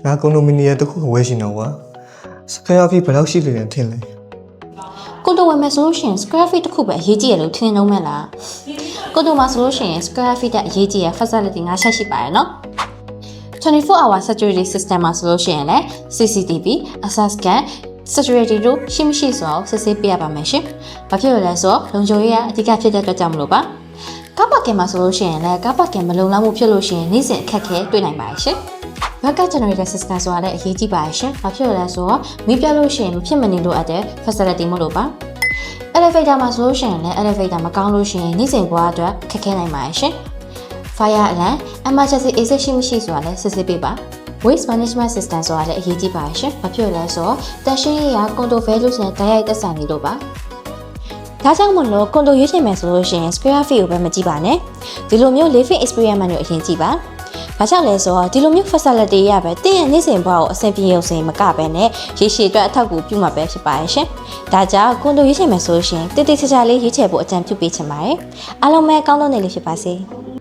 ငါကွန်ဒိုမီနီယံတစ်ခုကိုဝယ်ရှင်တော့ကွာsquare feet ဘယ်လောက်ရှိနေတယ်ထင်လဲ ကိုတိုဝယ်မယ်ဆိုလို့ရှိရင် square feet တစ်ခုပဲအရေးကြီးရလို့ထင်နှုံးမဲ့လားကိုတိုမှာဆိုလို့ရှိရင် square feet တဲ့အရေးကြီးရ facility ၅ချက်ရှိပါတယ်နော်24 hour security system မှာဆိုလို့ရှိရင်လည်း CCTV access scan security တို့ရှိမရှိဆိုတော့စစ်ဆေးပြရပါမယ်ရှင်။ဘာဖြစ်လို့လဲဆိုတော့လုံခြုံရေးကအဓိကဖြစ်တဲ့အတွက်ကြောင့်မလို့ပါ။ကားပါကင်မှာဆိုလို့ရှိရင်လည်းကားပါကင်မလုံလောက်မှုဖြစ်လို့ရှိရင်နေ့စဉ်အခက်အခဲတွေ့နိုင်ပါတယ်ရှင်။ backup generator system ဆိုတာလည်းအရေးကြီးပါတယ်ရှင်။ဘာဖြစ်လို့လဲဆိုတော့မီးပြတ်လို့ရှိရင်မဖြစ်မနေလို့အပ်တဲ့ facility မို့လို့ပါ။ elevator မှာဆိုလို့ရှိရင်လည်း elevator မကောင်းလို့ရှိရင်နေ့စဉ်ဘဝအတွက်ခက်ခဲနိုင်ပါတယ်ရှင်။ fire alarm emergency exit ရှိမရှိဆိုတာလည်းစစ်ဆေးပေးပါ။ waste management system ဆိုတာလည်းအရေးကြီးပါတယ်ရှင်။ဘာဖြစ်လို့လဲဆိုတော့တန်ရှင်းရေးရာ condo value နဲ့တိုက်ရိုက်သက်ဆိုင်နေလို့ပါ။ဒါကြောင့်မလို့ condo ရွေးချယ်မယ်ဆိုလို့ရှိရင် square feet ကိုပဲမကြည့်ပါနဲ့။ဒီလိုမျိုး living experience မျိုးအရင်ကြည့်ပါ။ဘာကြောင့်လဲဆိုတော့ဒီလိုမျိုး facility ရပဲတင်းရဲ့နေ့စဉ်ဘဝကိုအဆင်ပြေအောင်စင်မကပဲနဲ့ရေရှည်အတွက်အထောက်အကူပြုမှာပဲဖြစ်ပါရဲ့ရှင်။ဒါကြောင့် condo ရွေးချယ်မယ်ဆိုလို့ရှိရင်တိတိကျကျလေးရွေးချယ်ဖို့အကြံပြုပေးချင်ပါတယ်။အားလုံးပဲကောင်းသောနေ့လေးဖြစ်ပါစေ။